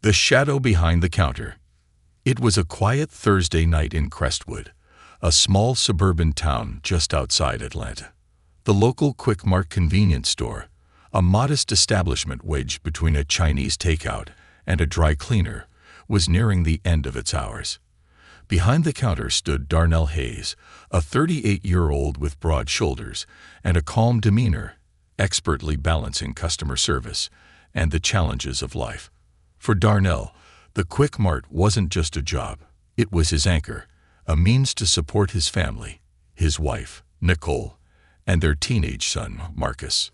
The shadow behind the counter. It was a quiet Thursday night in Crestwood, a small suburban town just outside Atlanta. The local Quick Mart convenience store, a modest establishment wedged between a Chinese takeout and a dry cleaner, was nearing the end of its hours. Behind the counter stood Darnell Hayes, a 38-year-old with broad shoulders and a calm demeanor, expertly balancing customer service and the challenges of life. For Darnell, the Quick Mart wasn't just a job. It was his anchor, a means to support his family, his wife, Nicole, and their teenage son, Marcus.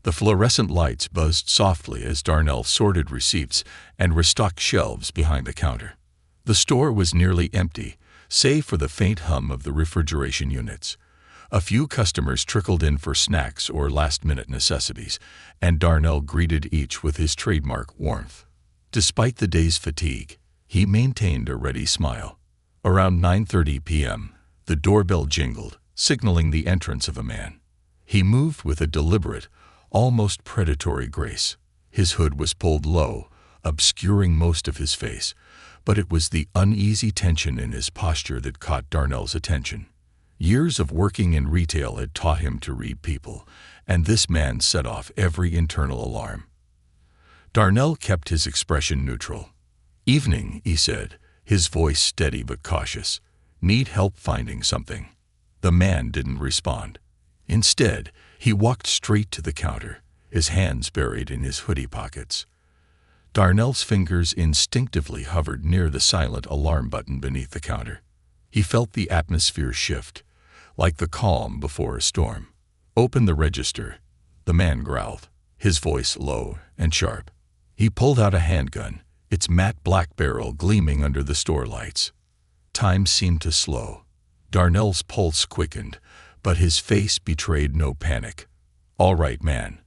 The fluorescent lights buzzed softly as Darnell sorted receipts and restocked shelves behind the counter. The store was nearly empty, save for the faint hum of the refrigeration units. A few customers trickled in for snacks or last-minute necessities, and Darnell greeted each with his trademark warmth. Despite the day's fatigue, he maintained a ready smile. Around 9:30 p.m., the doorbell jingled, signaling the entrance of a man. He moved with a deliberate, almost predatory grace. His hood was pulled low, obscuring most of his face, but it was the uneasy tension in his posture that caught Darnell's attention. Years of working in retail had taught him to read people, and this man set off every internal alarm. Darnell kept his expression neutral. "Evening," he said, his voice steady but cautious. "Need help finding something?" The man didn't respond. Instead, he walked straight to the counter, his hands buried in his hoodie pockets. Darnell's fingers instinctively hovered near the silent alarm button beneath the counter. He felt the atmosphere shift, like the calm before a storm. "Open the register," the man growled, his voice low and sharp. He pulled out a handgun, its matte black barrel gleaming under the store lights. Time seemed to slow. Darnell's pulse quickened, but his face betrayed no panic. "All right, man.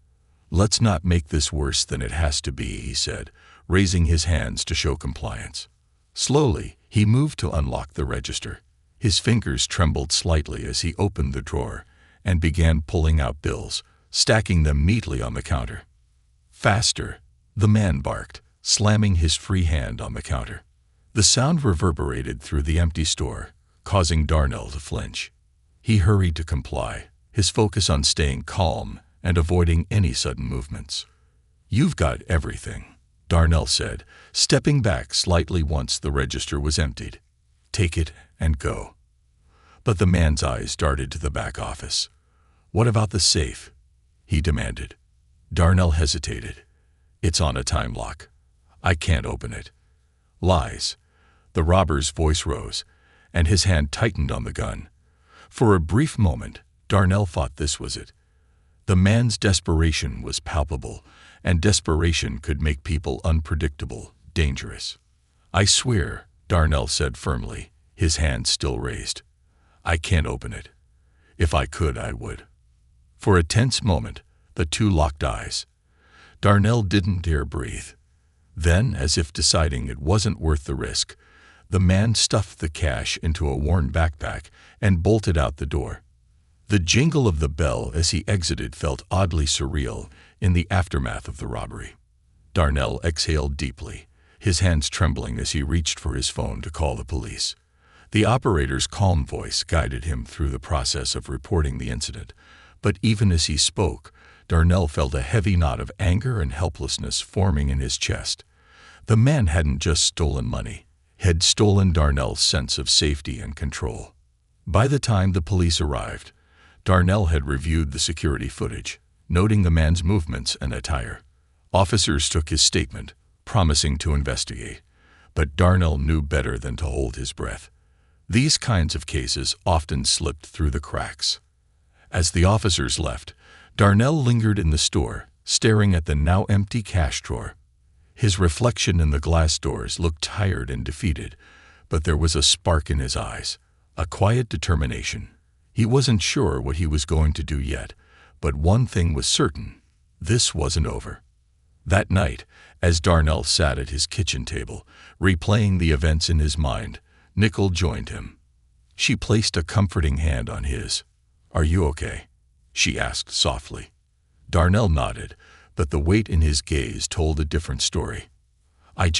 Let's not make this worse than it has to be," he said, raising his hands to show compliance. Slowly, he moved to unlock the register. His fingers trembled slightly as he opened the drawer and began pulling out bills, stacking them neatly on the counter. "Faster," the man barked, slamming his free hand on the counter. The sound reverberated through the empty store, causing Darnell to flinch. He hurried to comply, his focus on staying calm and avoiding any sudden movements. "You've got everything," Darnell said, stepping back slightly once the register was emptied. "Take it and go." But the man's eyes darted to the back office. "What about the safe?" he demanded. Darnell hesitated. "It's on a time lock. I can't open it." "Lies." The robber's voice rose, and his hand tightened on the gun. For a brief moment, Darnell thought this was it. The man's desperation was palpable, and desperation could make people unpredictable, dangerous. "I swear," Darnell said firmly, his hand still raised. "I can't open it. If I could, I would." For a tense moment, the two locked eyes. Darnell didn't dare breathe. Then, as if deciding it wasn't worth the risk, the man stuffed the cash into a worn backpack and bolted out the door. The jingle of the bell as he exited felt oddly surreal in the aftermath of the robbery. Darnell exhaled deeply, his hands trembling as he reached for his phone to call the police. The operator's calm voice guided him through the process of reporting the incident, but even as he spoke, Darnell felt a heavy knot of anger and helplessness forming in his chest. The man hadn't just stolen money, had stolen Darnell's sense of safety and control. By the time the police arrived, Darnell had reviewed the security footage, noting the man's movements and attire. Officers took his statement, promising to investigate, but Darnell knew better than to hold his breath. These kinds of cases often slipped through the cracks. As the officers left, Darnell lingered in the store, staring at the now empty cash drawer. His reflection in the glass doors looked tired and defeated, but there was a spark in his eyes, a quiet determination. He wasn't sure what he was going to do yet, but one thing was certain: this wasn't over. That night, as Darnell sat at his kitchen table, replaying the events in his mind, Nicole joined him. She placed a comforting hand on his. "Are you okay?" she asked softly. Darnell nodded, but the weight in his gaze told a different story. I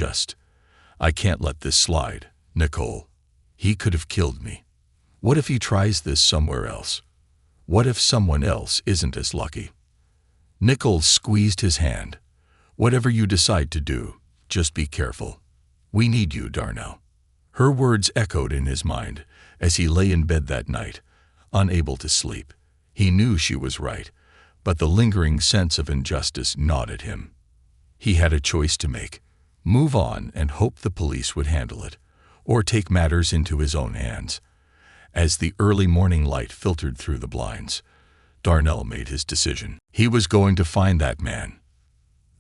can't let this slide, Nicole. He could have killed me. What if he tries this somewhere else? What if someone else isn't as lucky? Nicole squeezed his hand. Whatever you decide to do, just be careful. We need you, Darnell. Her words echoed in his mind as he lay in bed that night, unable to sleep. He knew she was right, but the lingering sense of injustice gnawed at him. He had a choice to make: move on and hope the police would handle it, or take matters into his own hands. As the early morning light filtered through the blinds, Darnell made his decision. He was going to find that man.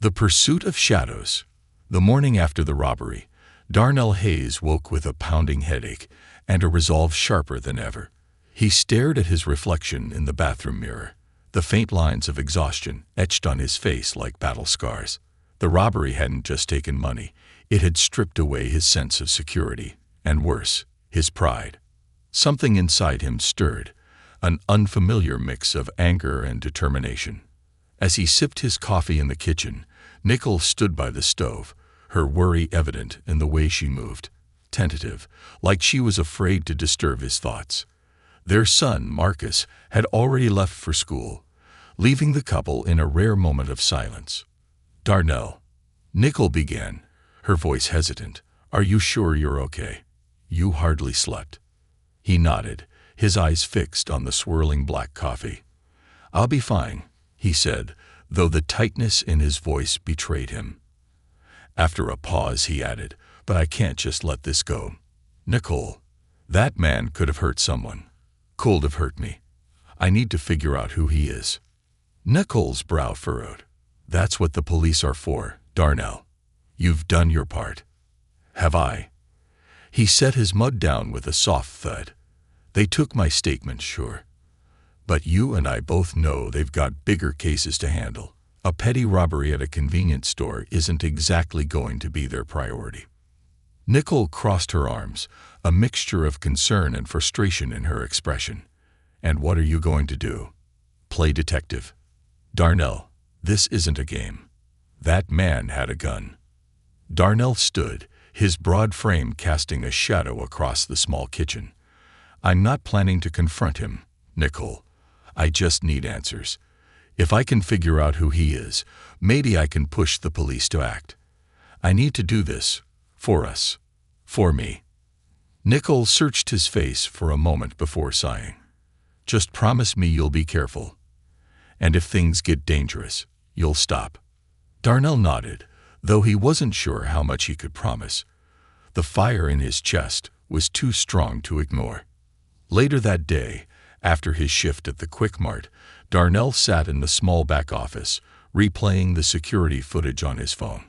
The Pursuit of Shadows. The morning after the robbery, Darnell Hayes woke with a pounding headache and a resolve sharper than ever. He stared at his reflection in the bathroom mirror, the faint lines of exhaustion etched on his face like battle scars. The robbery hadn't just taken money, it had stripped away his sense of security, and worse, his pride. Something inside him stirred, an unfamiliar mix of anger and determination. As he sipped his coffee in the kitchen, Nicole stood by the stove, her worry evident in the way she moved, tentative, like she was afraid to disturb his thoughts. Their son, Marcus, had already left for school, leaving the couple in a rare moment of silence. "Darnell," Nicole began, her voice hesitant, "are you sure you're okay? You hardly slept." He nodded, his eyes fixed on the swirling black coffee. "I'll be fine," he said, though the tightness in his voice betrayed him. After a pause, he added, "But I can't just let this go. Nicole, that man could have hurt someone. Could have hurt me. I need to figure out who he is." Nicole's brow furrowed. "That's what the police are for, Darnell. You've done your part." "Have I?" He set his mug down with a soft thud. "They took my statement, sure. But you and I both know they've got bigger cases to handle. A petty robbery at a convenience store isn't exactly going to be their priority." Nicole crossed her arms, a mixture of concern and frustration in her expression. "And what are you going to do? Play detective? Darnell, this isn't a game. That man had a gun." Darnell stood, his broad frame casting a shadow across the small kitchen. "I'm not planning to confront him, Nicole. I just need answers. If I can figure out who he is, maybe I can push the police to act. I need to do this. For us. For me." Nicole searched his face for a moment before sighing. "Just promise me you'll be careful. And if things get dangerous, you'll stop." Darnell nodded, though he wasn't sure how much he could promise. The fire in his chest was too strong to ignore. Later that day, after his shift at the Quick Mart, Darnell sat in the small back office, replaying the security footage on his phone.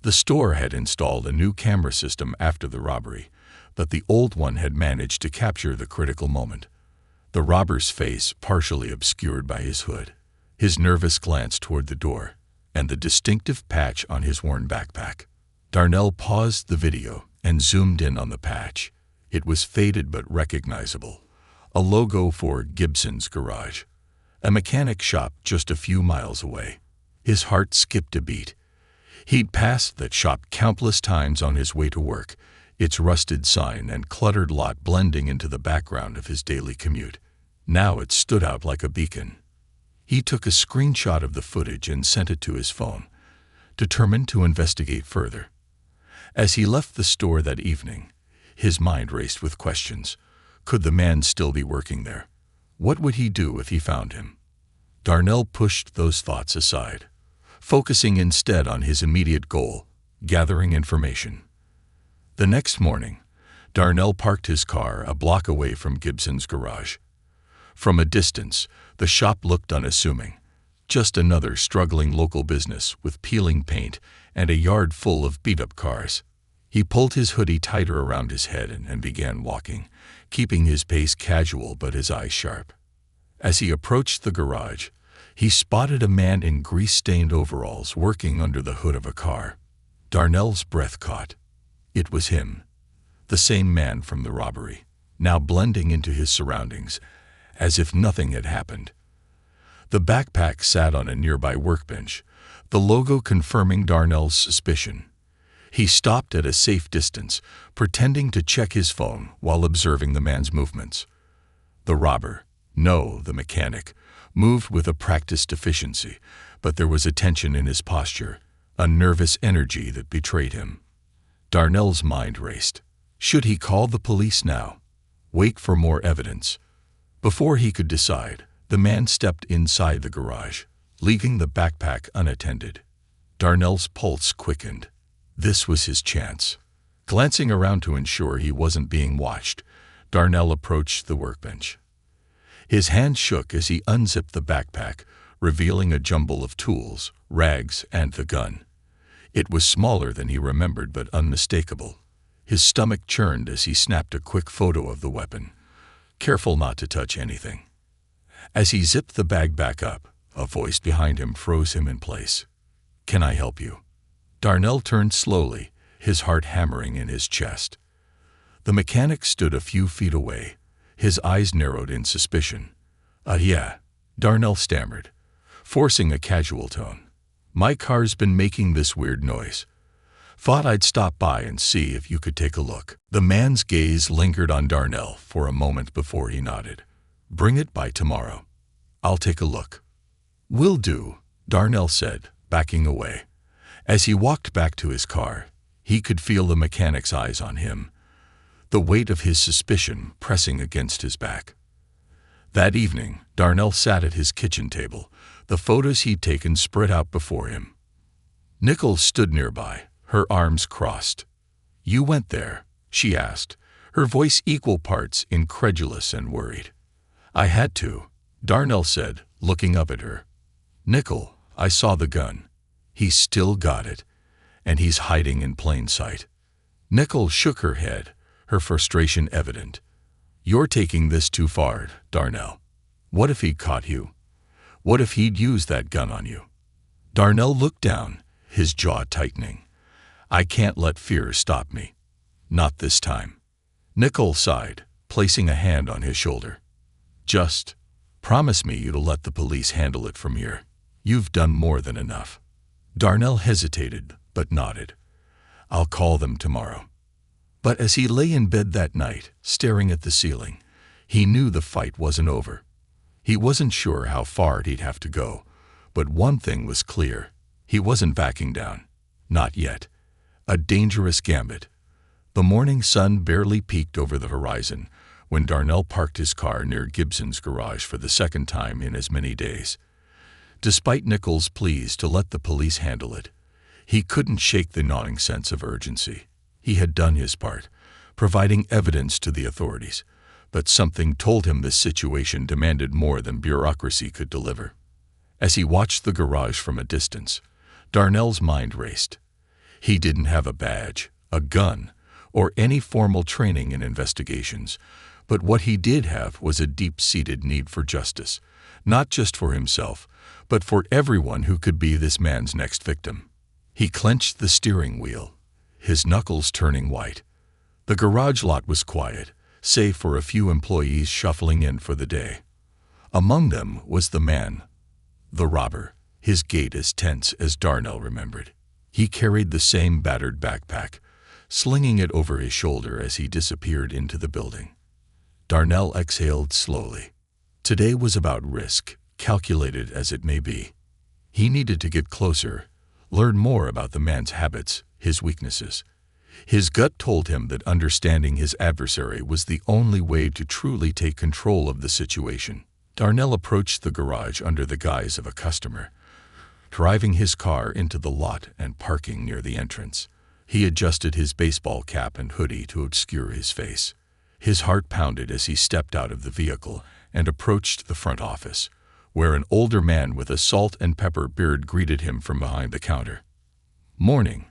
The store had installed a new camera system after the robbery, but the old one had managed to capture the critical moment. The robber's face partially obscured by his hood, his nervous glance toward the door, and the distinctive patch on his worn backpack. Darnell paused the video and zoomed in on the patch. It was faded but recognizable, a logo for Gibson's Garage, a mechanic shop just a few miles away. His heart skipped a beat. He'd passed that shop countless times on his way to work, its rusted sign and cluttered lot blending into the background of his daily commute. Now it stood out like a beacon. He took a screenshot of the footage and sent it to his phone, determined to investigate further. As he left the store that evening, his mind raced with questions. Could the man still be working there? What would he do if he found him? Darnell pushed those thoughts aside, focusing instead on his immediate goal, gathering information. The next morning, Darnell parked his car a block away from Gibson's Garage. From a distance, the shop looked unassuming, just another struggling local business with peeling paint and a yard full of beat-up cars. He pulled his hoodie tighter around his head and began walking, keeping his pace casual but his eyes sharp. As he approached the garage, he spotted a man in grease-stained overalls working under the hood of a car. Darnell's breath caught. It was him, the same man from the robbery, now blending into his surroundings, as if nothing had happened. The backpack sat on a nearby workbench, the logo confirming Darnell's suspicion. He stopped at a safe distance, pretending to check his phone while observing the man's movements. The robber, no, the mechanic, moved with a practiced efficiency, but there was a tension in his posture, a nervous energy that betrayed him. Darnell's mind raced. Should he call the police now? Wait for more evidence? Before he could decide, the man stepped inside the garage, leaving the backpack unattended. Darnell's pulse quickened. This was his chance. Glancing around to ensure he wasn't being watched, Darnell approached the workbench. His hand shook as he unzipped the backpack, revealing a jumble of tools, rags, and the gun. It was smaller than he remembered, but unmistakable. His stomach churned as he snapped a quick photo of the weapon, careful not to touch anything. As he zipped the bag back up, a voice behind him froze him in place. "Can I help you?" Darnell turned slowly, his heart hammering in his chest. The mechanic stood a few feet away, his eyes narrowed in suspicion. Yeah," Darnell stammered, forcing a casual tone. "My car's been making this weird noise. Thought I'd stop by and see if you could take a look." The man's gaze lingered on Darnell for a moment before he nodded. "Bring it by tomorrow. I'll take a look." "Will do," Darnell said, backing away. As he walked back to his car, he could feel the mechanic's eyes on him, the weight of his suspicion pressing against his back. That evening, Darnell sat at his kitchen table, the photos he'd taken spread out before him. Nichols stood nearby, her arms crossed. "You went there?" she asked, her voice equal parts incredulous and worried. "I had to," Darnell said, looking up at her. "Nickel, I saw the gun. He's still got it, and he's hiding in plain sight." Nichols shook her head, her frustration evident. "You're taking this too far, Darnell. What if he caught you? What if he'd used that gun on you?" Darnell looked down, his jaw tightening. "I can't let fear stop me. Not this time." Nichols sighed, placing a hand on his shoulder. "Just promise me you'll let the police handle it from here. You've done more than enough." Darnell hesitated, but nodded. "I'll call them tomorrow." But as he lay in bed that night, staring at the ceiling, he knew the fight wasn't over. He wasn't sure how far he'd have to go, but one thing was clear. He wasn't backing down. Not yet. A dangerous gambit. The morning sun barely peeked over the horizon when Darnell parked his car near Gibson's garage for the second time in as many days. Despite Nichols' pleas to let the police handle it, he couldn't shake the gnawing sense of urgency. He had done his part, providing evidence to the authorities, but something told him this situation demanded more than bureaucracy could deliver. As he watched the garage from a distance, Darnell's mind raced. He didn't have a badge, a gun, or any formal training in investigations, but what he did have was a deep-seated need for justice, not just for himself, but for everyone who could be this man's next victim. He clenched the steering wheel, his knuckles turning white. The garage lot was quiet, save for a few employees shuffling in for the day. Among them was the man, the robber, his gait as tense as Darnell remembered. He carried the same battered backpack, slinging it over his shoulder as he disappeared into the building. Darnell exhaled slowly. Today was about risk, calculated as it may be. He needed to get closer, learn more about the man's habits, his weaknesses. His gut told him that understanding his adversary was the only way to truly take control of the situation. Darnell approached the garage under the guise of a customer, driving his car into the lot and parking near the entrance. He adjusted his baseball cap and hoodie to obscure his face. His heart pounded as he stepped out of the vehicle and approached the front office, where an older man with a salt and pepper beard greeted him from behind the counter. "Morning,"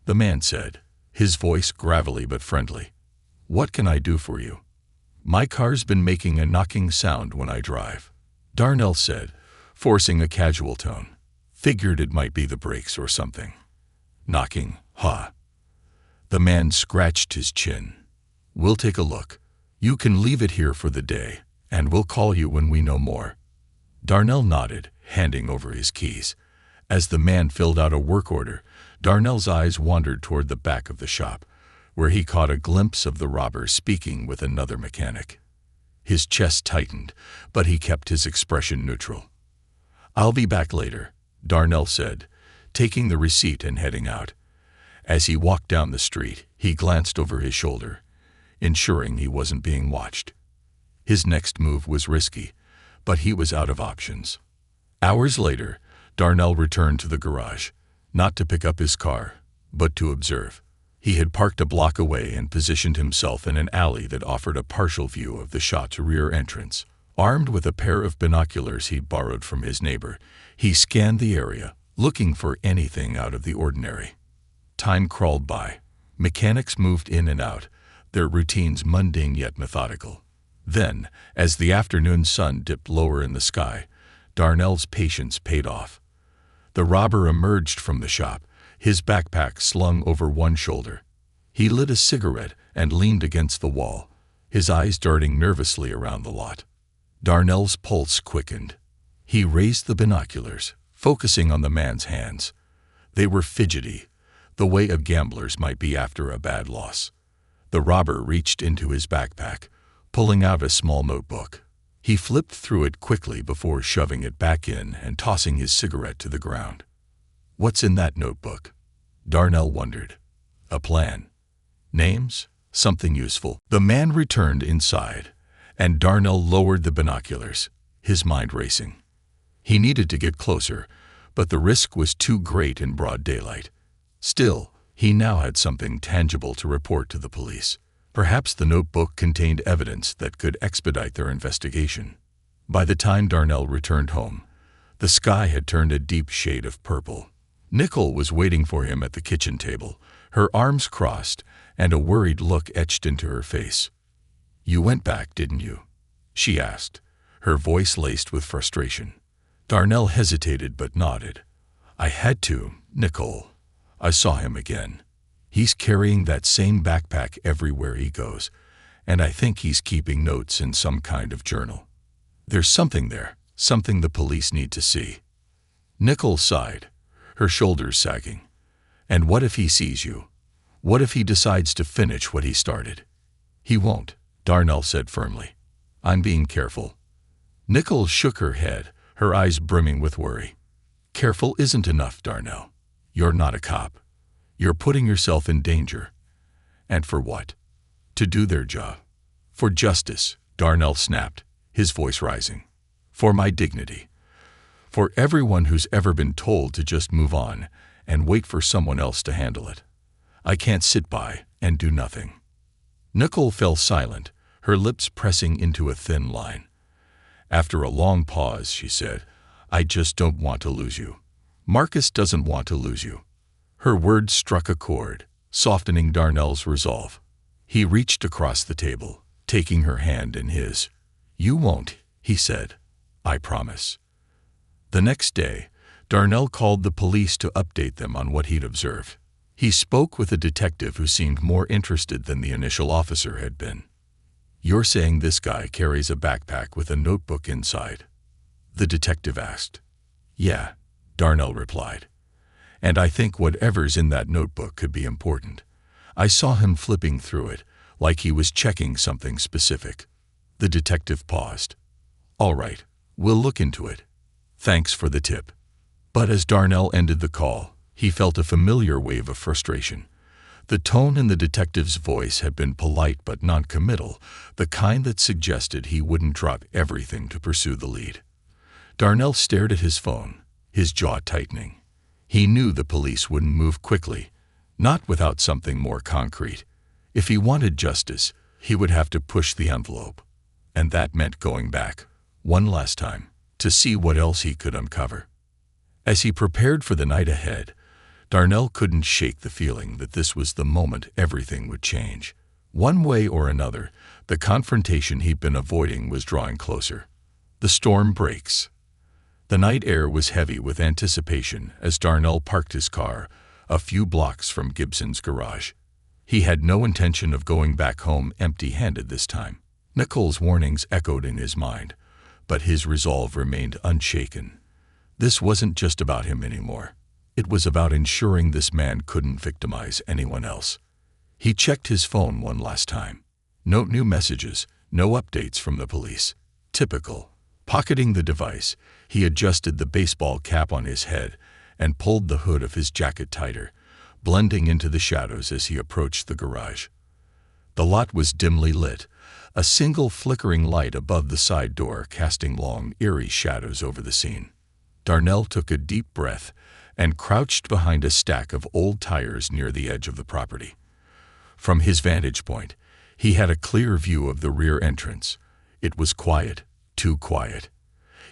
the man said, his voice gravelly but friendly. "What can I do for you?" "My car's been making a knocking sound when I drive," Darnell said, forcing a casual tone. "Figured it might be the brakes or something." "Knocking, huh?" The man scratched his chin. "We'll take a look. You can leave it here for the day, and we'll call you when we know more." Darnell nodded, handing over his keys. As the man filled out a work order, Darnell's eyes wandered toward the back of the shop, where he caught a glimpse of the robber speaking with another mechanic. His chest tightened, but he kept his expression neutral. "I'll be back later," Darnell said, taking the receipt and heading out. As he walked down the street, he glanced over his shoulder, ensuring he wasn't being watched. His next move was risky, but he was out of options. Hours later, Darnell returned to the garage, not to pick up his car, but to observe. He had parked a block away and positioned himself in an alley that offered a partial view of the shop's rear entrance. Armed with a pair of binoculars he'd borrowed from his neighbor, he scanned the area, looking for anything out of the ordinary. Time crawled by. Mechanics moved in and out, their routines mundane yet methodical. Then, as the afternoon sun dipped lower in the sky, Darnell's patience paid off. The robber emerged from the shop, his backpack slung over one shoulder. He lit a cigarette and leaned against the wall, his eyes darting nervously around the lot. Darnell's pulse quickened. He raised the binoculars, focusing on the man's hands. They were fidgety, the way of gamblers might be after a bad loss. The robber reached into his backpack, pulling out a small notebook. He flipped through it quickly before shoving it back in and tossing his cigarette to the ground. "What's in that notebook?" Darnell wondered. "A plan? Names? Something useful?" The man returned inside, and Darnell lowered the binoculars, his mind racing. He needed to get closer, but the risk was too great in broad daylight. Still, he now had something tangible to report to the police. Perhaps the notebook contained evidence that could expedite their investigation. By the time Darnell returned home, the sky had turned a deep shade of purple. Nicole was waiting for him at the kitchen table, her arms crossed and a worried look etched into her face. "You went back, didn't you?" she asked, her voice laced with frustration. Darnell hesitated but nodded. "I had to, Nicole. I saw him again. He's carrying that same backpack everywhere he goes, and I think he's keeping notes in some kind of journal. There's something there, something the police need to see." Nicole sighed, her shoulders sagging. "And what if he sees you? What if he decides to finish what he started?" "He won't," Darnell said firmly. "I'm being careful." Nicole shook her head, her eyes brimming with worry. "Careful isn't enough, Darnell. You're not a cop. You're putting yourself in danger. And for what? To do their job. For justice," Darnell snapped, his voice rising. "For my dignity. For everyone who's ever been told to just move on and wait for someone else to handle it. I can't sit by and do nothing." Nicole fell silent, her lips pressing into a thin line. After a long pause, she said, "I just don't want to lose you. Marcus doesn't want to lose you." Her words struck a chord, softening Darnell's resolve. He reached across the table, taking her hand in his. "You won't," he said. "I promise." The next day, Darnell called the police to update them on what he'd observed. He spoke with a detective who seemed more interested than the initial officer had been. "You're saying this guy carries a backpack with a notebook inside?" the detective asked. "Yeah," Darnell replied. "And I think whatever's in that notebook could be important. I saw him flipping through it, like he was checking something specific." The detective paused. "All right, we'll look into it. Thanks for the tip." But as Darnell ended the call, he felt a familiar wave of frustration. The tone in the detective's voice had been polite but non-committal, the kind that suggested he wouldn't drop everything to pursue the lead. Darnell stared at his phone, his jaw tightening. He knew the police wouldn't move quickly, not without something more concrete. If he wanted justice, he would have to push the envelope. And that meant going back, one last time, to see what else he could uncover. As he prepared for the night ahead, Darnell couldn't shake the feeling that this was the moment everything would change. One way or another, the confrontation he'd been avoiding was drawing closer. The storm breaks. The night air was heavy with anticipation as Darnell parked his car a few blocks from Gibson's garage. He had no intention of going back home empty-handed this time. Nicole's warnings echoed in his mind, but his resolve remained unshaken. This wasn't just about him anymore. It was about ensuring this man couldn't victimize anyone else. He checked his phone one last time. No new messages, no updates from the police. Typical. Pocketing the device, he adjusted the baseball cap on his head and pulled the hood of his jacket tighter, blending into the shadows as he approached the garage. The lot was dimly lit, a single flickering light above the side door casting long, eerie shadows over the scene. Darnell took a deep breath and crouched behind a stack of old tires near the edge of the property. From his vantage point, he had a clear view of the rear entrance. It was quiet, too quiet.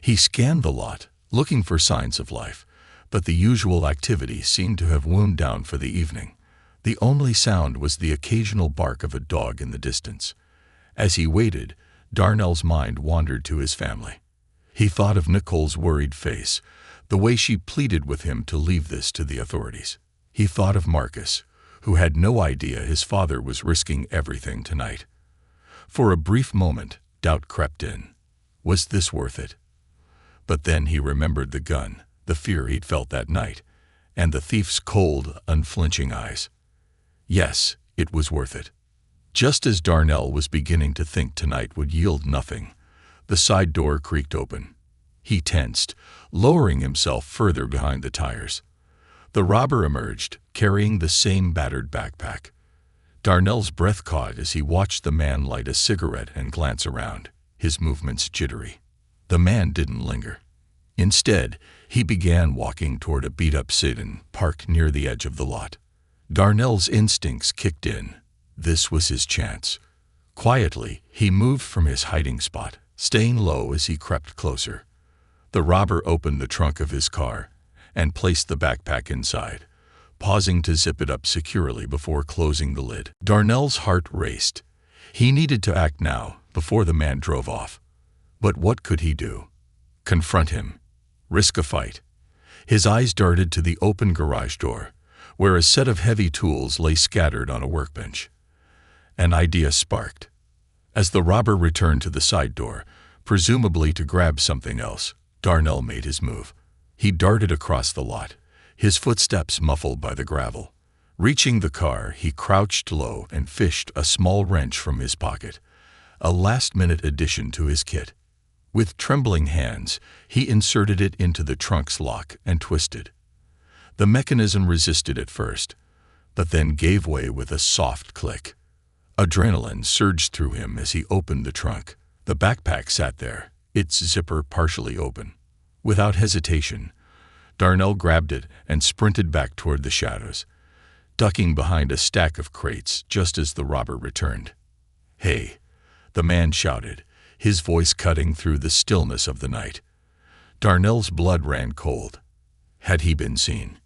He scanned the lot, looking for signs of life, but the usual activity seemed to have wound down for the evening. The only sound was the occasional bark of a dog in the distance. As he waited, Darnell's mind wandered to his family. He thought of Nicole's worried face, the way she pleaded with him to leave this to the authorities. He thought of Marcus, who had no idea his father was risking everything tonight. For a brief moment, doubt crept in. Was this worth it? But then he remembered the gun, the fear he'd felt that night, and the thief's cold, unflinching eyes. Yes, it was worth it. Just as Darnell was beginning to think tonight would yield nothing, the side door creaked open. He tensed, lowering himself further behind the tires. The robber emerged, carrying the same battered backpack. Darnell's breath caught as he watched the man light a cigarette and glance around, his movements jittery. The man didn't linger. Instead, he began walking toward a beat-up sedan parked near the edge of the lot. Darnell's instincts kicked in. This was his chance. Quietly, he moved from his hiding spot, staying low as he crept closer. The robber opened the trunk of his car and placed the backpack inside, pausing to zip it up securely before closing the lid. Darnell's heart raced. He needed to act now, before the man drove off. But what could he do? Confront him? Risk a fight? His eyes darted to the open garage door, where a set of heavy tools lay scattered on a workbench. An idea sparked. As the robber returned to the side door, presumably to grab something else, Darnell made his move. He darted across the lot, his footsteps muffled by the gravel. Reaching the car, he crouched low and fished a small wrench from his pocket, a last-minute addition to his kit. With trembling hands, he inserted it into the trunk's lock and twisted. The mechanism resisted at first, but then gave way with a soft click. Adrenaline surged through him as he opened the trunk. The backpack sat there, its zipper partially open. Without hesitation, Darnell grabbed it and sprinted back toward the shadows, ducking behind a stack of crates just as the robber returned. "Hey," the man shouted, his voice cutting through the stillness of the night. Darnell's blood ran cold. Had he been seen?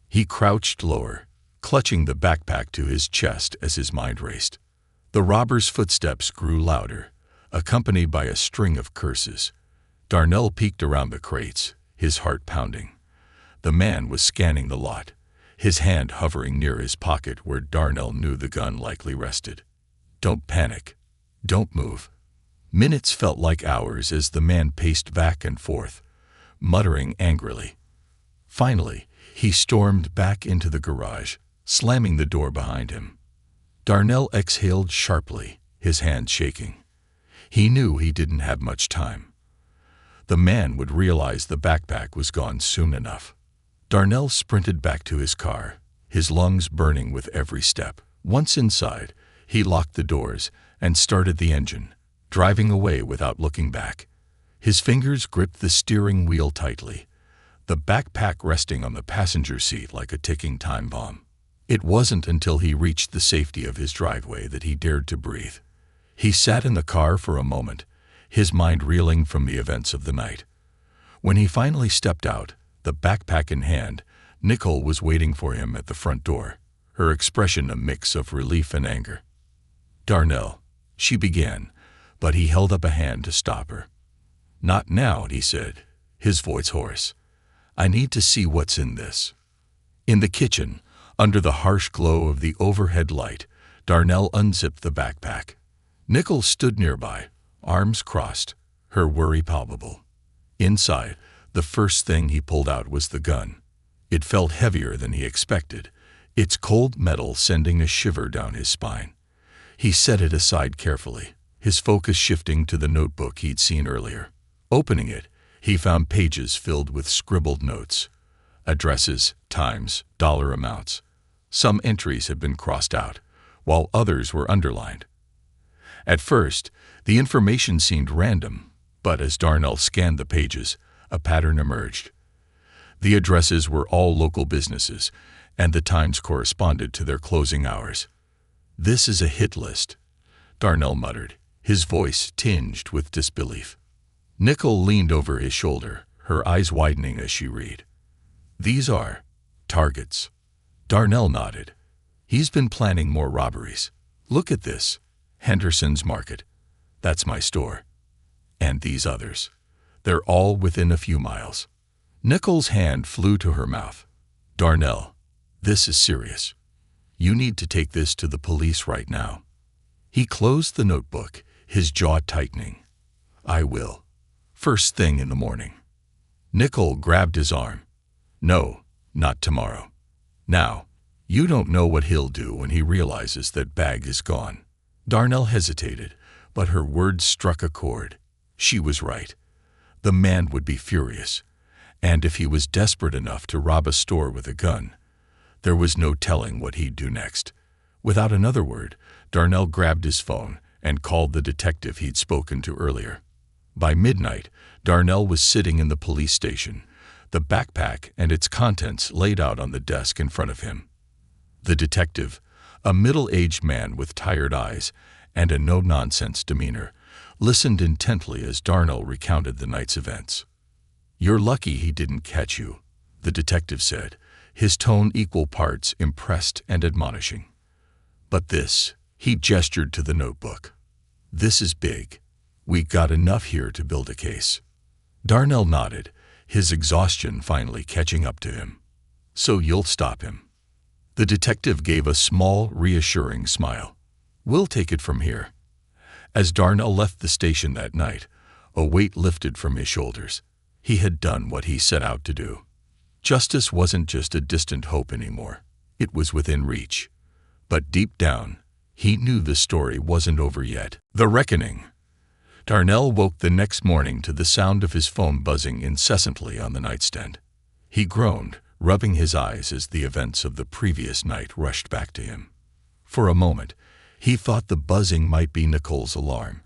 He crouched lower, clutching the backpack to his chest as his mind raced. The robber's footsteps grew louder, accompanied by a string of curses. Darnell peeked around the crates, his heart pounding. The man was scanning the lot, his hand hovering near his pocket where Darnell knew the gun likely rested. "Don't panic. Don't move." Minutes felt like hours as the man paced back and forth, muttering angrily. Finally, he stormed back into the garage, slamming the door behind him. Darnell exhaled sharply, his hands shaking. He knew he didn't have much time. The man would realize the backpack was gone soon enough. Darnell sprinted back to his car, his lungs burning with every step. Once inside, he locked the doors and started the engine, driving away without looking back. His fingers gripped the steering wheel tightly, the backpack resting on the passenger seat like a ticking time bomb. It wasn't until he reached the safety of his driveway that he dared to breathe. He sat in the car for a moment, his mind reeling from the events of the night. When he finally stepped out, the backpack in hand, Nicole was waiting for him at the front door, her expression a mix of relief and anger. "Darnell," she began, but he held up a hand to stop her. "Not now," he said, his voice hoarse. "I need to see what's in this." In the kitchen, under the harsh glow of the overhead light, Darnell unzipped the backpack. Nicole stood nearby, arms crossed, her worry palpable. Inside, the first thing he pulled out was the gun. It felt heavier than he expected, its cold metal sending a shiver down his spine. He set it aside carefully, his focus shifting to the notebook he'd seen earlier. Opening it, he found pages filled with scribbled notes. Addresses, times, dollar amounts. Some entries had been crossed out, while others were underlined. At first, the information seemed random, but as Darnell scanned the pages, a pattern emerged. The addresses were all local businesses, and the times corresponded to their closing hours. "This is a hit list," Darnell muttered, his voice tinged with disbelief. Nicole leaned over his shoulder, her eyes widening as she read. "These are targets." Darnell nodded. "He's been planning more robberies. Look at this. Henderson's Market. That's my store. And these others. They're all within a few miles." Nicole's hand flew to her mouth. "Darnell, this is serious. You need to take this to the police right now." He closed the notebook, his jaw tightening. "I will. First thing in the morning." Nicole grabbed his arm. "No, not tomorrow. Now, you don't know what he'll do when he realizes that bag is gone." Darnell hesitated, but her words struck a chord. She was right. The man would be furious, and if he was desperate enough to rob a store with a gun, there was no telling what he'd do next. Without another word, Darnell grabbed his phone and called the detective he'd spoken to earlier. By midnight, Darnell was sitting in the police station, the backpack and its contents laid out on the desk in front of him. The detective, a middle-aged man with tired eyes and a no-nonsense demeanor, listened intently as Darnell recounted the night's events. "You're lucky he didn't catch you," the detective said, his tone equal parts impressed and admonishing. "But this," he gestured to the notebook. "This is big. We got enough here to build a case." Darnell nodded, his exhaustion finally catching up to him. "So you'll stop him?" The detective gave a small, reassuring smile. "We'll take it from here." As Darnell left the station that night, a weight lifted from his shoulders. He had done what he set out to do. Justice wasn't just a distant hope anymore. It was within reach. But deep down, he knew the story wasn't over yet. The reckoning. Darnell woke the next morning to the sound of his phone buzzing incessantly on the nightstand. He groaned, rubbing his eyes as the events of the previous night rushed back to him. For a moment, he thought the buzzing might be Nicole's alarm,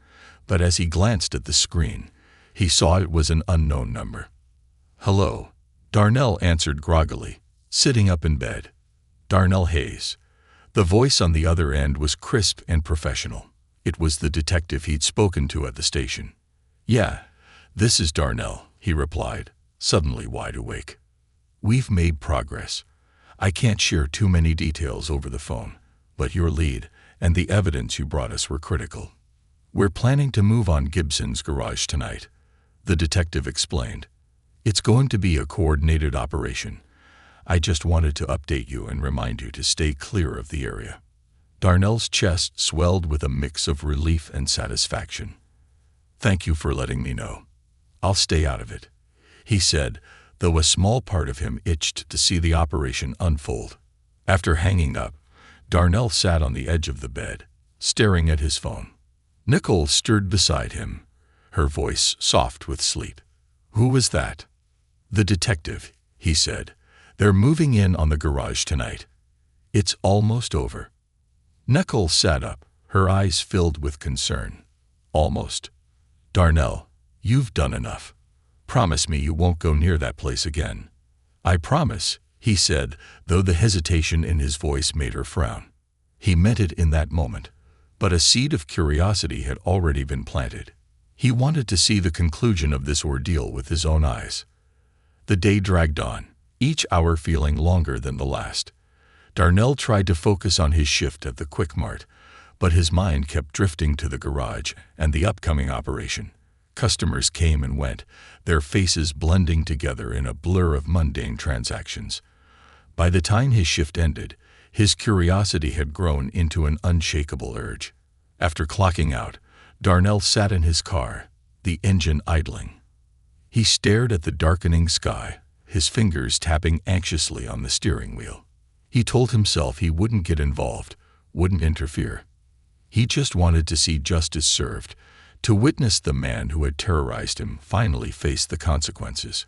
but as he glanced at the screen, he saw it was an unknown number. "Hello," Darnell answered groggily, sitting up in bed. "Darnell Hayes." The voice on the other end was crisp and professional. It was the detective he'd spoken to at the station. "Yeah, this is Darnell," he replied, suddenly wide awake. "We've made progress. I can't share too many details over the phone, but your lead and the evidence you brought us were critical. We're planning to move on Gibson's garage tonight," the detective explained. "It's going to be a coordinated operation. I just wanted to update you and remind you to stay clear of the area." Darnell's chest swelled with a mix of relief and satisfaction. "Thank you for letting me know. I'll stay out of it," he said, though a small part of him itched to see the operation unfold. After hanging up, Darnell sat on the edge of the bed, staring at his phone. Nicole stirred beside him, her voice soft with sleep. "Who was that?" "The detective," he said. "They're moving in on the garage tonight. It's almost over." Nicole sat up, her eyes filled with concern. "Almost. Darnell, you've done enough. Promise me you won't go near that place again." "I promise," he said, though the hesitation in his voice made her frown. He meant it in that moment, but a seed of curiosity had already been planted. He wanted to see the conclusion of this ordeal with his own eyes. The day dragged on, each hour feeling longer than the last. Darnell tried to focus on his shift at the Quick Mart, but his mind kept drifting to the garage and the upcoming operation. Customers came and went, their faces blending together in a blur of mundane transactions. By the time his shift ended, his curiosity had grown into an unshakable urge. After clocking out, Darnell sat in his car, the engine idling. He stared at the darkening sky, his fingers tapping anxiously on the steering wheel. He told himself he wouldn't get involved, wouldn't interfere. He just wanted to see justice served, to witness the man who had terrorized him finally face the consequences.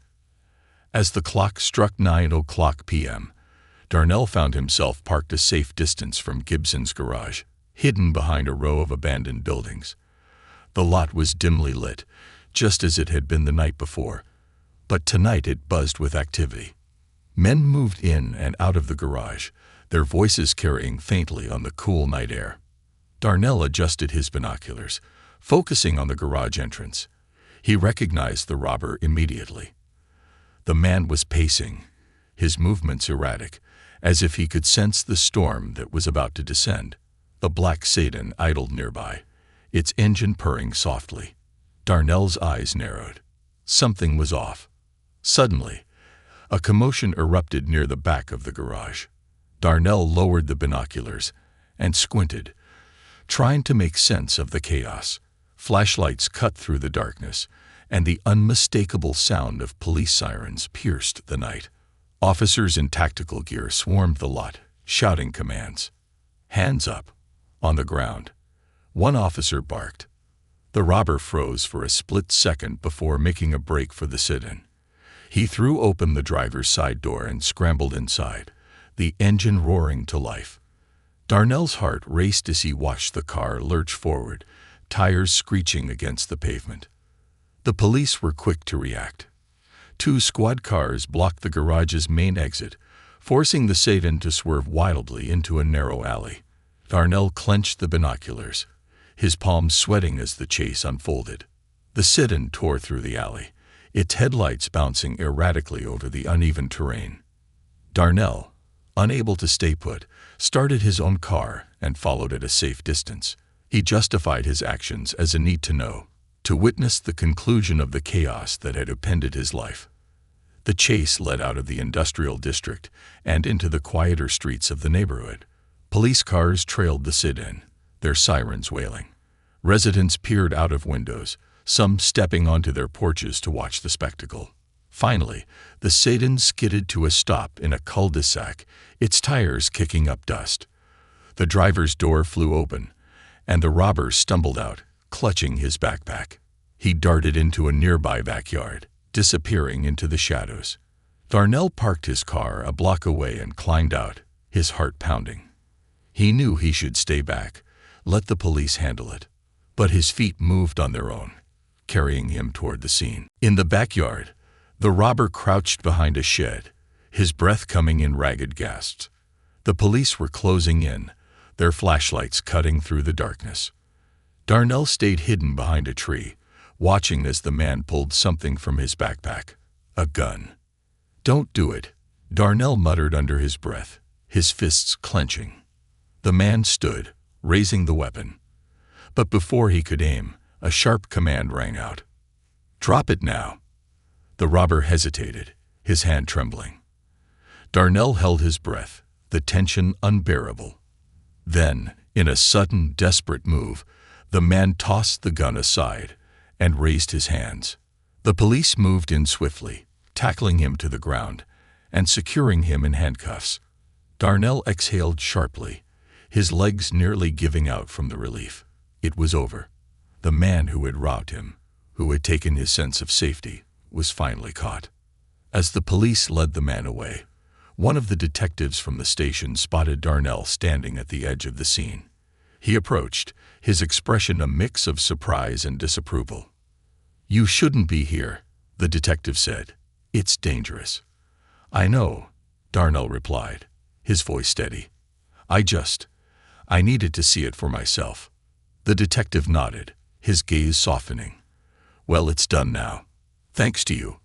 As the clock struck 9:00 p.m., Darnell found himself parked a safe distance from Gibson's garage, hidden behind a row of abandoned buildings. The lot was dimly lit, just as it had been the night before, but tonight it buzzed with activity. Men moved in and out of the garage, their voices carrying faintly on the cool night air. Darnell adjusted his binoculars, focusing on the garage entrance. He recognized the robber immediately. The man was pacing, his movements erratic, as if he could sense the storm that was about to descend. The black sedan idled nearby, its engine purring softly. Darnell's eyes narrowed. Something was off. Suddenly, a commotion erupted near the back of the garage. Darnell lowered the binoculars and squinted, trying to make sense of the chaos. Flashlights cut through the darkness, and the unmistakable sound of police sirens pierced the night. Officers in tactical gear swarmed the lot, shouting commands. "Hands up!" On the ground. One officer barked. The robber froze for a split second before making a break for the sit-in. He threw open the driver's side door and scrambled inside, the engine roaring to life. Darnell's heart raced as he watched the car lurch forward, tires screeching against the pavement. The police were quick to react. 2 squad cars blocked the garage's main exit, forcing the sedan to swerve wildly into a narrow alley. Darnell clenched the binoculars, his palms sweating as the chase unfolded. The sedan tore through the alley, its headlights bouncing erratically over the uneven terrain. Darnell, unable to stay put, started his own car and followed at a safe distance. He justified his actions as a need to know, to witness the conclusion of the chaos that had upended his life. The chase led out of the industrial district and into the quieter streets of the neighborhood. Police cars trailed the sit-in, their sirens wailing. Residents peered out of windows, some stepping onto their porches to watch the spectacle. Finally, the sedan skidded to a stop in a cul-de-sac, its tires kicking up dust. The driver's door flew open, and the robber stumbled out, clutching his backpack. He darted into a nearby backyard, disappearing into the shadows. Darnell parked his car a block away and climbed out, his heart pounding. He knew he should stay back, let the police handle it. But his feet moved on their own, carrying him toward the scene. In the backyard, the robber crouched behind a shed, his breath coming in ragged gasps. The police were closing in, their flashlights cutting through the darkness. Darnell stayed hidden behind a tree, watching as the man pulled something from his backpack. A gun. "Don't do it," Darnell muttered under his breath, his fists clenching. The man stood, raising the weapon. But before he could aim, a sharp command rang out. "Drop it now." The robber hesitated, his hand trembling. Darnell held his breath, the tension unbearable. Then, in a sudden, desperate move, the man tossed the gun aside and raised his hands. The police moved in swiftly, tackling him to the ground and securing him in handcuffs. Darnell exhaled sharply, his legs nearly giving out from the relief. It was over. The man who had robbed him, who had taken his sense of safety, was finally caught. As the police led the man away, one of the detectives from the station spotted Darnell standing at the edge of the scene. He approached, his expression a mix of surprise and disapproval. "You shouldn't be here," the detective said. "It's dangerous." "I know," Darnell replied, his voice steady. I needed to see it for myself." The detective nodded, his gaze softening. "Well, it's done now. Thanks to you.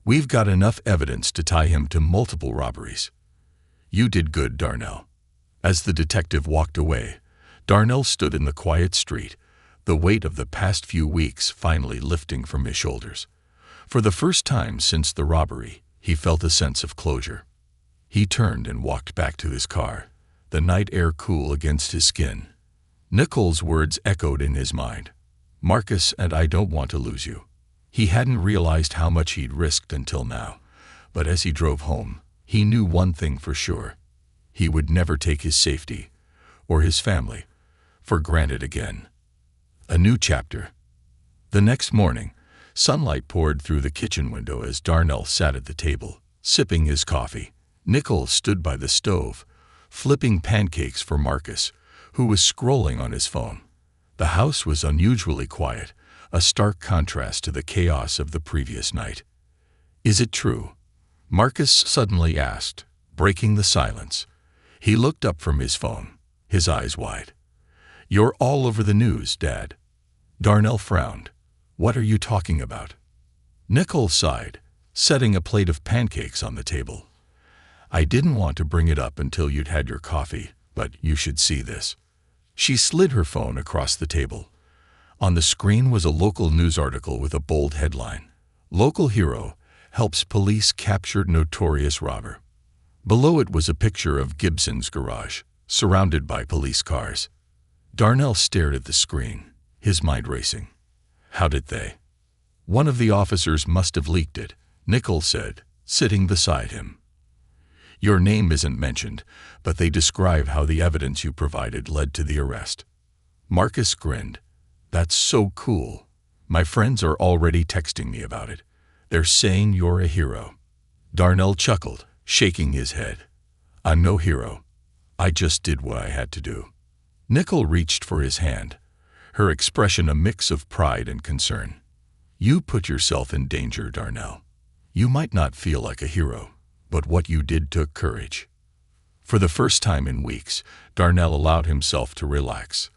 We've got enough evidence to tie him to multiple robberies." "You did good, Darnell." As the detective walked away, Darnell stood in the quiet street, the weight of the past few weeks finally lifting from his shoulders. For the first time since the robbery, he felt a sense of closure. He turned and walked back to his car, the night air cool against his skin. Nichols' words echoed in his mind. "Marcus, and I don't want to lose you." He hadn't realized how much he'd risked until now, But as he drove home, he knew one thing for sure. He would never take his safety, or his family, for granted again. A new chapter. The next morning, sunlight poured through the kitchen window as Darnell sat at the table, sipping his coffee. Nickel stood by the stove, flipping pancakes for Marcus, who was scrolling on his phone. The house was unusually quiet, a stark contrast to the chaos of the previous night. "Is it true?" Marcus suddenly asked, breaking the silence. He looked up from his phone, his eyes wide. "You're all over the news, Dad." Darnell frowned. "What are you talking about?" Nicole sighed, setting a plate of pancakes on the table. "I didn't want to bring it up until you'd had your coffee, but you should see this." She slid her phone across the table. On the screen was a local news article with a bold headline: "Local hero helps police capture notorious robber." Below it was a picture of Gibson's garage, surrounded by police cars. Darnell stared at the screen, his mind racing. How did they? "One of the officers must have leaked it," Nicole said, sitting beside him. "Your name isn't mentioned, but they describe how the evidence you provided led to the arrest." Marcus grinned. "That's so cool. My friends are already texting me about it. They're saying you're a hero." Darnell chuckled, shaking his head. "I'm no hero. I just did what I had to do." Nicole reached for his hand, her expression a mix of pride and concern. "You put yourself in danger, Darnell. You might not feel like a hero, but what you did took courage." For the first time in weeks, Darnell allowed himself to relax.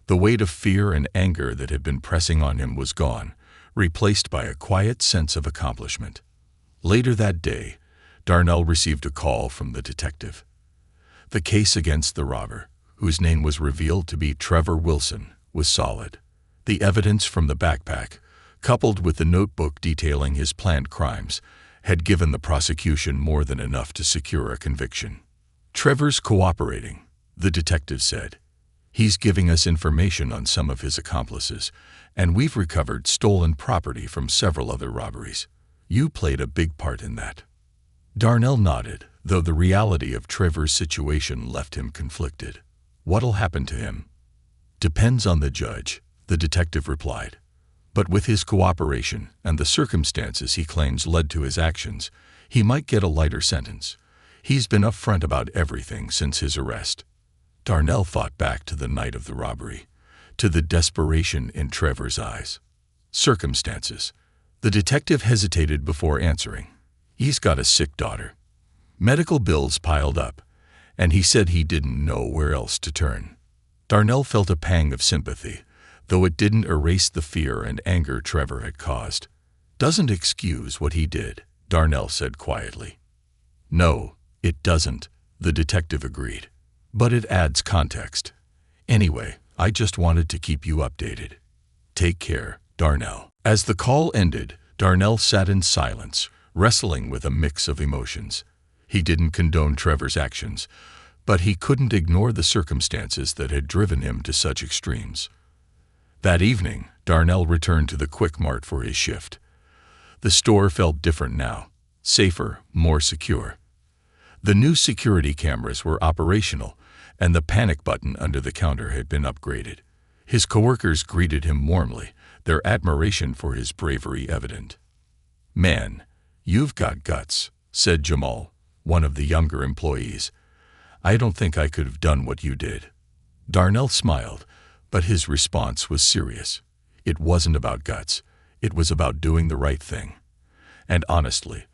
The weight of fear and anger that had been pressing on him was gone, replaced by a quiet sense of accomplishment. Later that day, Darnell received a call from the detective. The case against the robber, whose name was revealed to be Trevor Wilson, was solid. The evidence from the backpack, coupled with the notebook detailing his planned crimes, had given the prosecution more than enough to secure a conviction. "Trevor's cooperating," the detective said. "He's giving us information on some of his accomplices, and we've recovered stolen property from several other robberies. You played a big part in that." Darnell nodded, though the reality of Trevor's situation left him conflicted. "What'll happen to him?" "Depends on the judge," the detective replied. "But with his cooperation and the circumstances he claims led to his actions, he might get a lighter sentence. He's been upfront about everything since his arrest." Darnell thought back to the night of the robbery, to the desperation in Trevor's eyes. "Circumstances." The detective hesitated before answering. "He's got a sick daughter. Medical bills piled up, and he said he didn't know where else to turn." Darnell felt a pang of sympathy, though it didn't erase the fear and anger Trevor had caused. "Doesn't excuse what he did," Darnell said quietly. "No, it doesn't," the detective agreed. "But it adds context. Anyway, I just wanted to keep you updated. Take care, Darnell." As the call ended, Darnell sat in silence, wrestling with a mix of emotions. He didn't condone Trevor's actions, but he couldn't ignore the circumstances that had driven him to such extremes. That evening, Darnell returned to the Quick Mart for his shift. The store felt different now, safer, more secure. The new security cameras were operational, and the panic button under the counter had been upgraded. His coworkers greeted him warmly, their admiration for his bravery evident. "Man, you've got guts," said Jamal, one of the younger employees. "I don't think I could have done what you did." Darnell smiled, but his response was serious. It wasn't about guts. It was about doing the right thing. And honestly,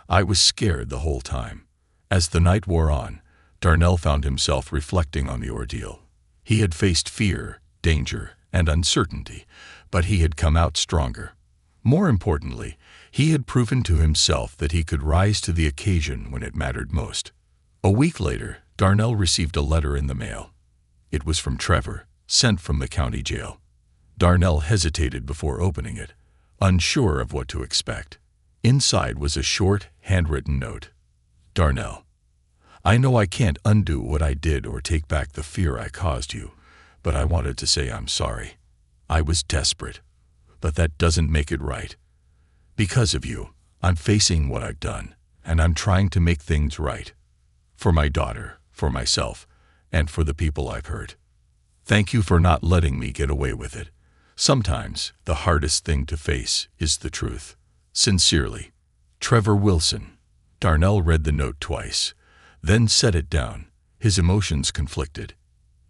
I was scared the whole time. As the night wore on, Darnell found himself reflecting on the ordeal. He had faced fear, danger, and uncertainty, but he had come out stronger. More importantly, he had proven to himself that he could rise to the occasion when it mattered most. A week later, Darnell received a letter in the mail. It was from Trevor, sent from the county jail. Darnell hesitated before opening it, unsure of what to expect. Inside was a short, handwritten note. "Darnell, I know I can't undo what I did or take back the fear I caused you, but I wanted to say I'm sorry. I was desperate, but that doesn't make it right. Because of you, I'm facing what I've done, and I'm trying to make things right. For my daughter, for myself, and for the people I've hurt. Thank you for not letting me get away with it. Sometimes the hardest thing to face is the truth. Sincerely, Trevor Wilson. Darnell read the note twice, then set it down, his emotions conflicted.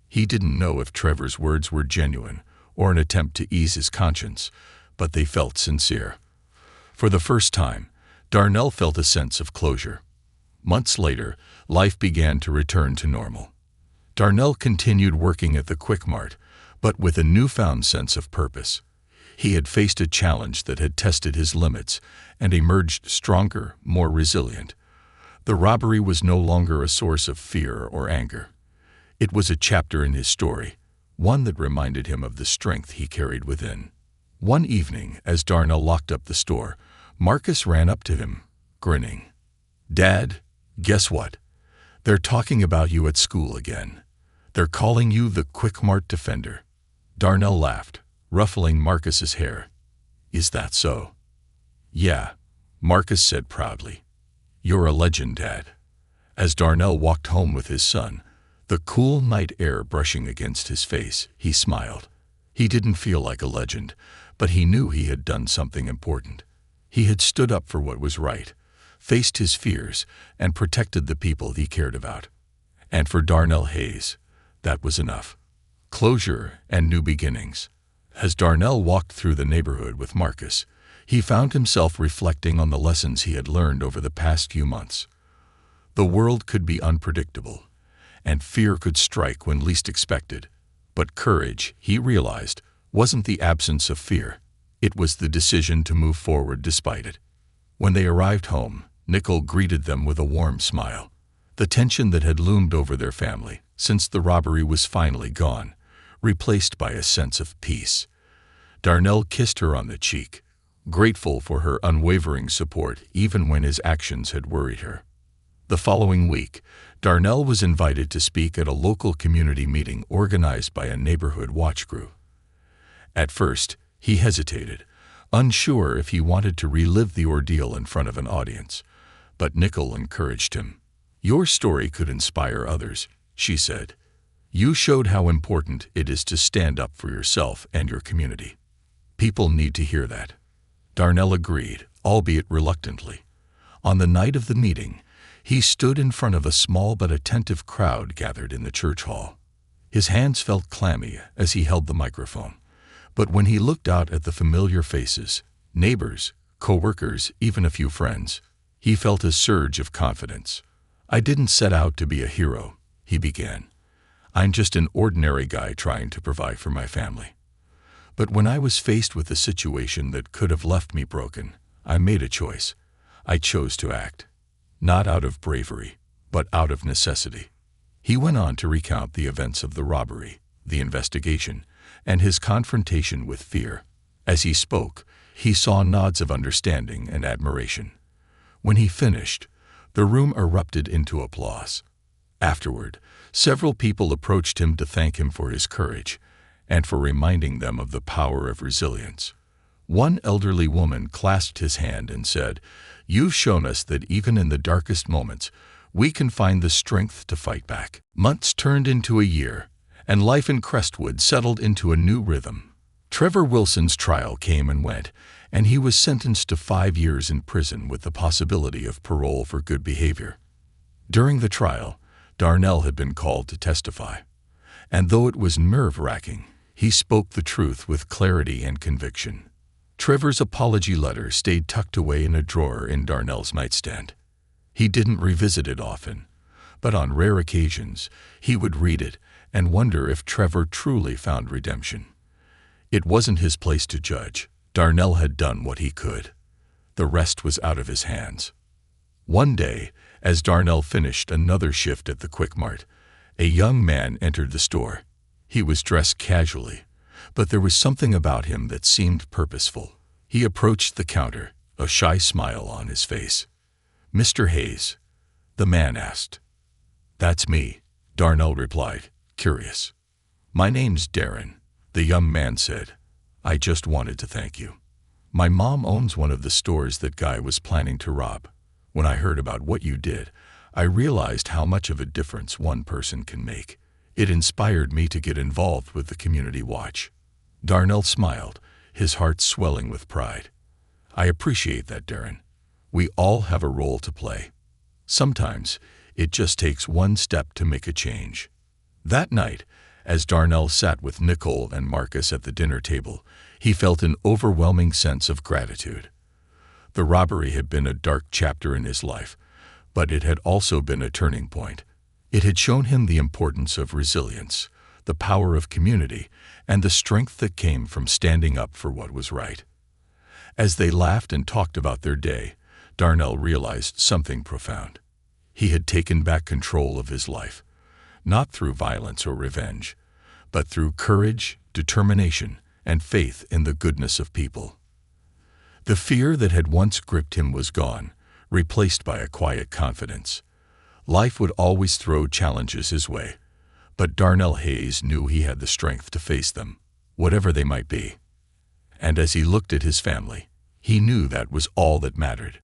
He didn't know if Trevor's words were genuine or an attempt to ease his conscience, but they felt sincere. For the first time, Darnell felt a sense of closure. Months later, life began to return to normal. Darnell continued working at the Quick Mart, but with a newfound sense of purpose. He had faced a challenge that had tested his limits and emerged stronger, more resilient. The robbery was no longer a source of fear or anger. It was a chapter in his story, one that reminded him of the strength he carried within. One evening, as Darnell locked up the store, Marcus ran up to him, grinning. "Dad, guess what? They're talking about you at school again. They're calling you the Quick Mart Defender." Darnell laughed, ruffling Marcus's hair. "Is that so?" "Yeah," Marcus said proudly. "You're a legend, Dad." As Darnell walked home with his son, the cool night air brushing against his face, he smiled. He didn't feel like a legend, but he knew he had done something important. He had stood up for what was right, faced his fears, and protected the people he cared about. And for Darnell Hayes, that was enough. Closure and new beginnings. As Darnell walked through the neighborhood with Marcus, he found himself reflecting on the lessons he had learned over the past few months. The world could be unpredictable, and fear could strike when least expected. But courage, he realized, wasn't the absence of fear. It was the decision to move forward despite it. When they arrived home, Nicole greeted them with a warm smile. The tension that had loomed over their family since the robbery was finally gone, replaced by a sense of peace. Darnell kissed her on the cheek, grateful for her unwavering support even when his actions had worried her. The following week, Darnell was invited to speak at a local community meeting organized by a neighborhood watch group. At first, he hesitated, unsure if he wanted to relive the ordeal in front of an audience. But Nicole encouraged him. "Your story could inspire others," she said. "You showed how important it is to stand up for yourself and your community. People need to hear that." Darnell agreed, albeit reluctantly. On the night of the meeting, he stood in front of a small but attentive crowd gathered in the church hall. His hands felt clammy as he held the microphone. But when he looked out at the familiar faces, neighbors, co-workers, even a few friends, he felt a surge of confidence. "I didn't set out to be a hero," he began. "I'm just an ordinary guy trying to provide for my family. But when I was faced with a situation that could have left me broken, I made a choice. I chose to act. Not out of bravery, but out of necessity." He went on to recount the events of the robbery, the investigation, and his confrontation with fear. As he spoke, he saw nods of understanding and admiration. When he finished, the room erupted into applause. Afterward, several people approached him to thank him for his courage and for reminding them of the power of resilience. One elderly woman clasped his hand and said, "You've shown us that even in the darkest moments, we can find the strength to fight back." Months turned into a year, and life in Crestwood settled into a new rhythm. Trevor Wilson's trial came and went, and he was sentenced to 5 years in prison with the possibility of parole for good behavior. During the trial, Darnell had been called to testify, and though it was nerve-wracking, he spoke the truth with clarity and conviction. Trevor's apology letter stayed tucked away in a drawer in Darnell's nightstand. He didn't revisit it often, but on rare occasions, he would read it and wonder if Trevor truly found redemption. It wasn't his place to judge. Darnell had done what he could. The rest was out of his hands. One day, as Darnell finished another shift at the Quick Mart, a young man entered the store. He was dressed casually, but there was something about him that seemed purposeful. He approached the counter, a shy smile on his face. "Mr. Hayes?" the man asked. "That's me," Darnell replied, curious. "My name's Darren," the young man said. "I just wanted to thank you. My mom owns one of the stores that guy was planning to rob. When I heard about what you did, I realized how much of a difference one person can make. It inspired me to get involved with the community watch." Darnell smiled, his heart swelling with pride. "I appreciate that, Darren. We all have a role to play. Sometimes it just takes one step to make a change." That night, as Darnell sat with Nicole and Marcus at the dinner table, he felt an overwhelming sense of gratitude. The robbery had been a dark chapter in his life, but it had also been a turning point. It had shown him the importance of resilience, the power of community, and the strength that came from standing up for what was right. As they laughed and talked about their day, Darnell realized something profound. He had taken back control of his life, not through violence or revenge, but through courage, determination, and faith in the goodness of people. The fear that had once gripped him was gone, replaced by a quiet confidence. Life would always throw challenges his way, but Darnell Hayes knew he had the strength to face them, whatever they might be. And as he looked at his family, he knew that was all that mattered.